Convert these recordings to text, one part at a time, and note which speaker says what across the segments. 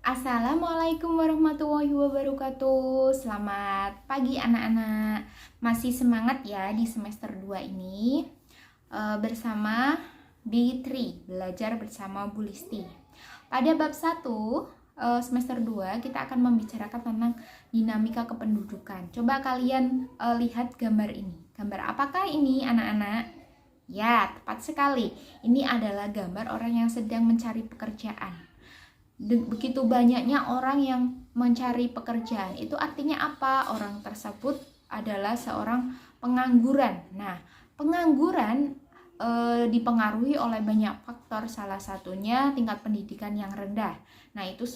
Speaker 1: Assalamualaikum warahmatullahi wabarakatuh. Selamat pagi anak-anak. Masih semangat ya di semester 2 ini bersama B3, belajar bersama Bu Listi. Pada bab 1 semester 2 kita akan membicarakan tentang dinamika kependudukan. Coba kalian lihat gambar ini. Gambar apakah ini anak-anak? Ya, tepat sekali. Ini adalah gambar orang yang sedang mencari pekerjaan. Begitu banyaknya orang yang mencari pekerjaan, itu artinya apa? Orang tersebut adalah seorang pengangguran. Nah, pengangguran dipengaruhi oleh banyak faktor, salah satunya tingkat pendidikan yang rendah. Nah, itu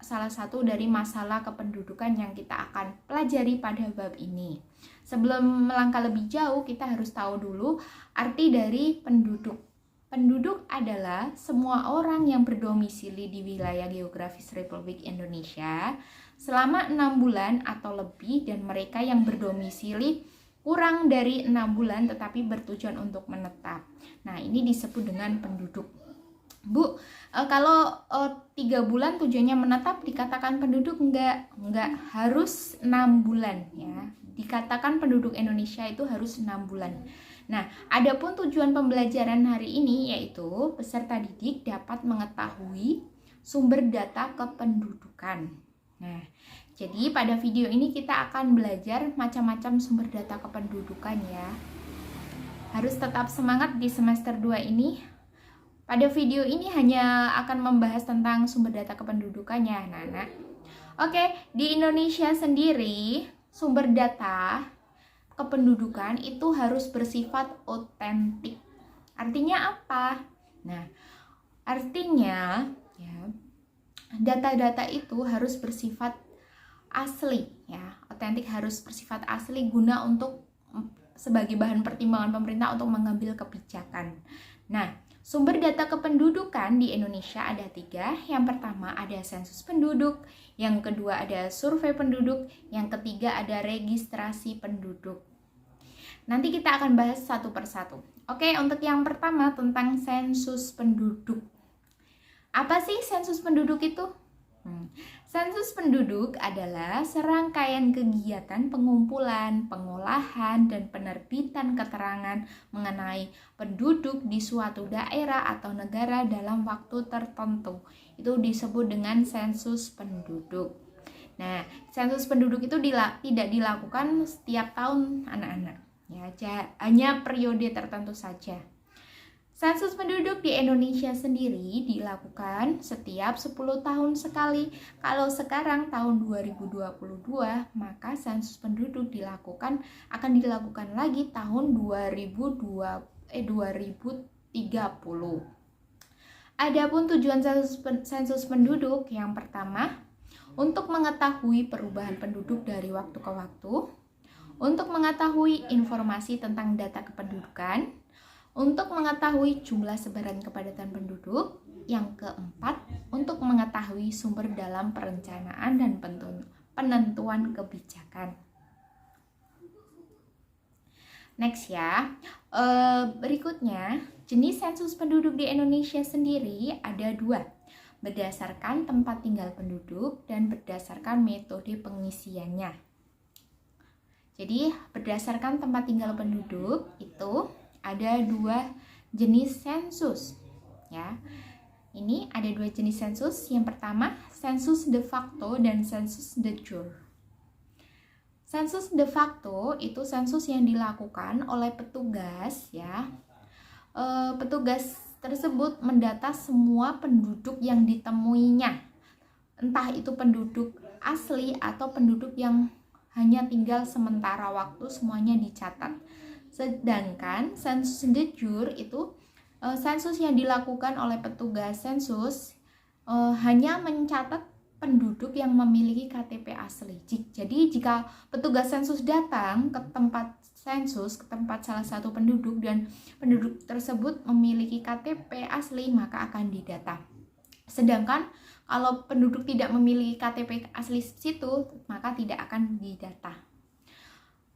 Speaker 1: salah satu dari masalah kependudukan yang kita akan pelajari pada bab ini. Sebelum melangkah lebih jauh, kita harus tahu dulu arti dari penduduk. Penduduk adalah semua orang yang berdomisili di wilayah geografis Republik Indonesia selama 6 bulan atau lebih, dan mereka yang berdomisili kurang dari 6 bulan tetapi bertujuan untuk menetap. Nah, ini disebut dengan penduduk. Bu, kalau 3 bulan tujuannya menetap dikatakan penduduk? Enggak, harus 6 bulan ya. Dikatakan penduduk Indonesia itu harus 6 bulan. Nah, adapun tujuan pembelajaran hari ini yaitu peserta didik dapat mengetahui sumber data kependudukan. Nah, jadi pada video ini kita akan belajar macam-macam sumber data kependudukan ya. Harus tetap semangat di semester 2 ini. Pada video ini hanya akan membahas tentang sumber data kependudukan ya, anak-anak. Oke, di Indonesia sendiri sumber data kependudukan itu harus bersifat otentik. Artinya apa? Nah, artinya ya, data-data itu harus bersifat asli ya. Otentik harus bersifat asli guna untuk sebagai bahan pertimbangan pemerintah untuk mengambil kebijakan. Nah, sumber data kependudukan di Indonesia ada 3. Yang pertama ada sensus penduduk, yang kedua ada survei penduduk, yang ketiga ada registrasi penduduk. Nanti kita akan bahas satu persatu. Oke, untuk yang pertama tentang sensus penduduk. Apa sih sensus penduduk itu? Sensus penduduk adalah serangkaian kegiatan pengumpulan, pengolahan, dan penerbitan keterangan mengenai penduduk di suatu daerah atau negara dalam waktu tertentu. Itu disebut dengan sensus penduduk. Nah, sensus penduduk itu tidak dilakukan setiap tahun, anak-anak. Ya, hanya periode tertentu saja. Sensus penduduk di Indonesia sendiri dilakukan setiap 10 tahun sekali. Kalau sekarang tahun 2022, maka sensus penduduk akan dilakukan lagi tahun 2030. Adapun tujuan sensus penduduk yang pertama, untuk mengetahui perubahan penduduk dari waktu ke waktu, untuk mengetahui informasi tentang data kependudukan, untuk mengetahui jumlah sebaran kepadatan penduduk. Yang keempat, untuk mengetahui sumber dalam perencanaan dan penentuan kebijakan. Next ya, berikutnya jenis sensus penduduk di Indonesia sendiri ada 2, berdasarkan tempat tinggal penduduk dan berdasarkan metode pengisiannya. Jadi berdasarkan tempat tinggal penduduk itu ada 2 jenis sensus ya. Ini ada 2 jenis sensus. Yang pertama sensus de facto dan sensus de jure. Sensus de facto itu sensus yang dilakukan oleh petugas ya. Petugas tersebut mendata semua penduduk yang ditemuinya, entah itu penduduk asli atau penduduk yang hanya tinggal sementara waktu, semuanya dicatat. Sedangkan sensus de jure itu sensus yang dilakukan oleh petugas sensus hanya mencatat penduduk yang memiliki KTP asli. Jadi jika petugas sensus datang ke tempat sensus, ke tempat salah satu penduduk, dan penduduk tersebut memiliki KTP asli, maka akan didata. Sedangkan kalau penduduk tidak memiliki KTP asli situ, maka tidak akan didata.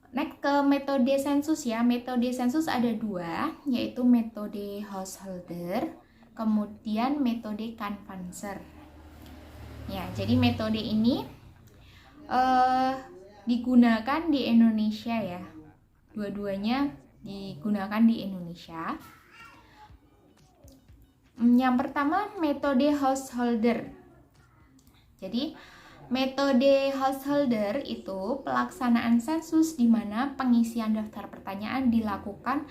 Speaker 1: Next ke metode sensus ya. Metode sensus ada 2, yaitu metode householder, kemudian metode canvasser. Ya, jadi metode ini digunakan di Indonesia ya. Dua-duanya digunakan di Indonesia. Yang pertama metode householder. Jadi metode householder itu pelaksanaan sensus di mana pengisian daftar pertanyaan dilakukan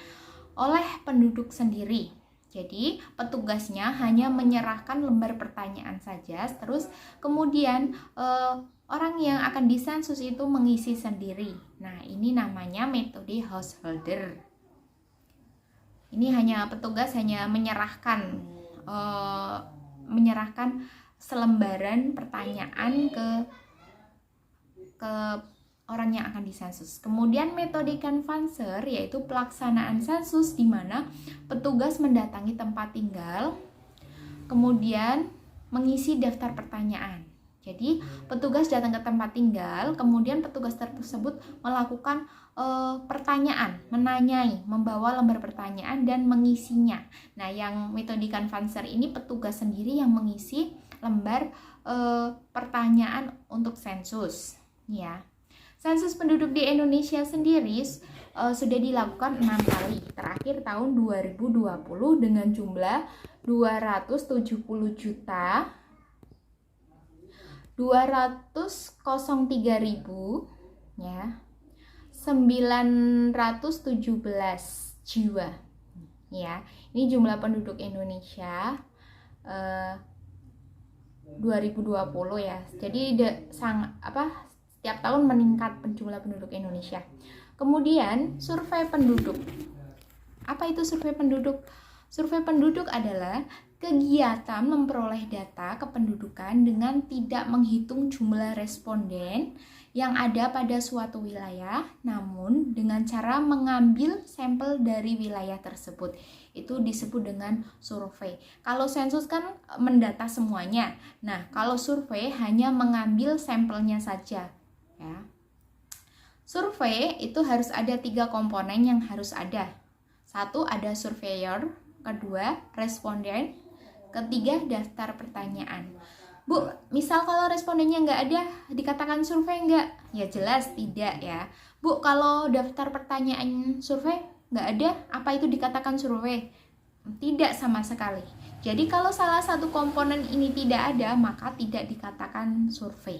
Speaker 1: oleh penduduk sendiri. Jadi petugasnya hanya menyerahkan lembar pertanyaan saja, terus kemudian orang yang akan disensus itu mengisi sendiri. Nah, ini namanya metode householder. Ini petugas hanya menyerahkan selembaran pertanyaan ke orang yang akan disensus. Kemudian metode canvasser yaitu pelaksanaan sensus di mana petugas mendatangi tempat tinggal kemudian mengisi daftar pertanyaan. Jadi petugas datang ke tempat tinggal, kemudian petugas tersebut melakukan pertanyaan, menanyai, membawa lembar pertanyaan dan mengisinya. Nah, yang metode canvasser ini petugas sendiri yang mengisi lembar pertanyaan untuk sensus. Ya, sensus penduduk di Indonesia sendiri sudah dilakukan 6 kali. Terakhir tahun 2020 dengan jumlah 203.000 ya 917 jiwa ya. Ini jumlah penduduk Indonesia 2020 ya. Jadi setiap tahun meningkat jumlah penduduk Indonesia. Kemudian survei penduduk. Apa itu survei penduduk? Survei penduduk adalah kegiatan memperoleh data kependudukan dengan tidak menghitung jumlah responden yang ada pada suatu wilayah, namun dengan cara mengambil sampel dari wilayah tersebut. Itu disebut dengan survei. Kalau sensus kan mendata semuanya. Nah, kalau survei hanya mengambil sampelnya saja. Ya. Survei itu harus ada 3 komponen yang harus ada. 1 ada surveyor, kedua responden, ketiga daftar pertanyaan. Bu, misal kalau respondennya nggak ada, dikatakan survei nggak? Ya jelas tidak ya. Bu, kalau daftar pertanyaan survei nggak ada, apa itu dikatakan survei? Tidak sama sekali. Jadi kalau salah satu komponen ini tidak ada, maka tidak dikatakan survei.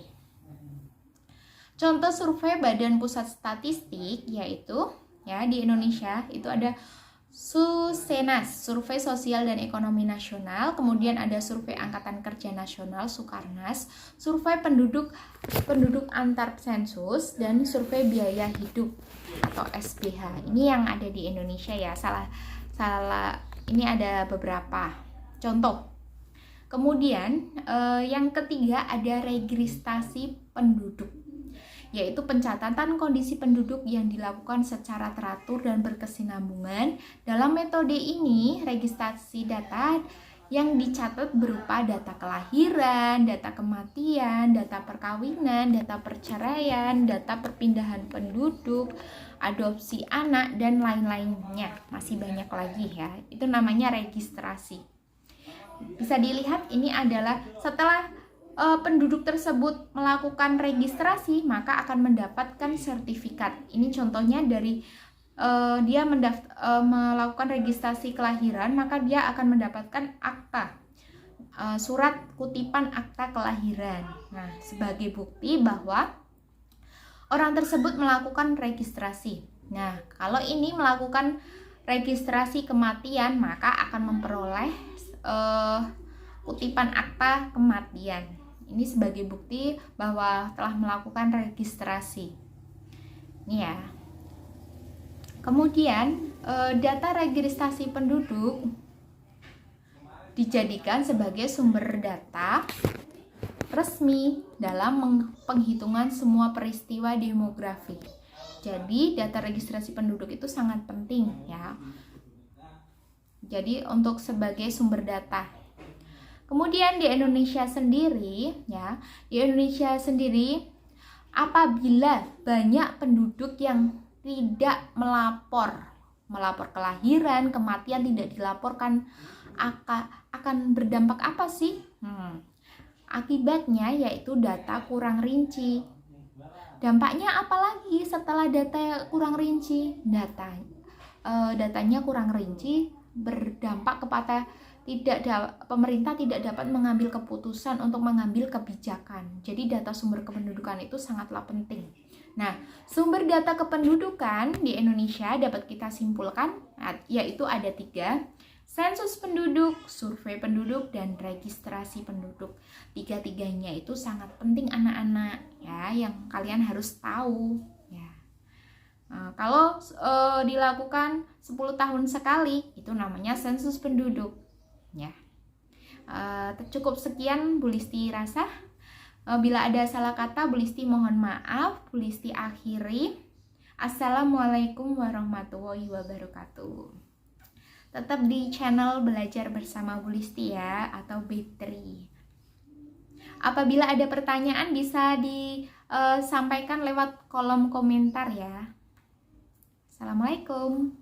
Speaker 1: Contoh survei Badan Pusat Statistik yaitu ya di Indonesia itu ada Susenas, Survei Sosial dan Ekonomi Nasional, kemudian ada Survei Angkatan Kerja Nasional, Sukarnas, Survei Penduduk Antar Sensus, dan Survei Biaya Hidup atau SBH. Ini yang ada di Indonesia ya, salah ini ada beberapa contoh. Kemudian yang ketiga ada registrasi penduduk, yaitu pencatatan kondisi penduduk yang dilakukan secara teratur dan berkesinambungan. Dalam metode ini, registrasi data yang dicatat berupa data kelahiran, data kematian, data perkawinan, data perceraian, data perpindahan penduduk, adopsi anak, dan lain-lainnya. Masih banyak lagi ya, itu namanya registrasi. Bisa dilihat ini adalah setelah penduduk tersebut melakukan registrasi, maka akan mendapatkan sertifikat. Ini contohnya dari dia melakukan registrasi kelahiran, maka dia akan mendapatkan akta, surat kutipan akta kelahiran. Nah, sebagai bukti bahwa orang tersebut melakukan registrasi. Nah, kalau ini melakukan registrasi kematian, maka akan memperoleh kutipan akta kematian. Ini sebagai bukti bahwa telah melakukan registrasi. Ini ya. Kemudian data registrasi penduduk dijadikan sebagai sumber data resmi dalam penghitungan semua peristiwa demografi. Jadi data registrasi penduduk itu sangat penting ya. Jadi untuk sebagai sumber data. Kemudian di Indonesia sendiri ya, apabila banyak penduduk yang tidak melapor kelahiran, kematian tidak dilaporkan, akan berdampak apa sih? Akibatnya yaitu data kurang rinci. Dampaknya apalagi setelah data kurang rinci? Datanya kurang rinci berdampak kepada pemerintah tidak dapat mengambil keputusan untuk mengambil kebijakan. Jadi data sumber kependudukan itu sangatlah penting. Nah, sumber data kependudukan di Indonesia dapat kita simpulkan yaitu ada 3: sensus penduduk, survei penduduk, dan registrasi penduduk. 3-tiganya itu sangat penting anak-anak ya, yang kalian harus tahu ya. Kalau dilakukan 10 tahun sekali itu namanya sensus penduduk ya. Cukup sekian Bu Listi rasa. Bila ada salah kata, Bu Listi mohon maaf. Bu Listi akhiri. Assalamualaikum warahmatullahi wabarakatuh. Tetap di channel Belajar Bersama Bu Listi ya, atau B3. Apabila ada pertanyaan bisa disampaikan lewat kolom komentar ya. Assalamualaikum.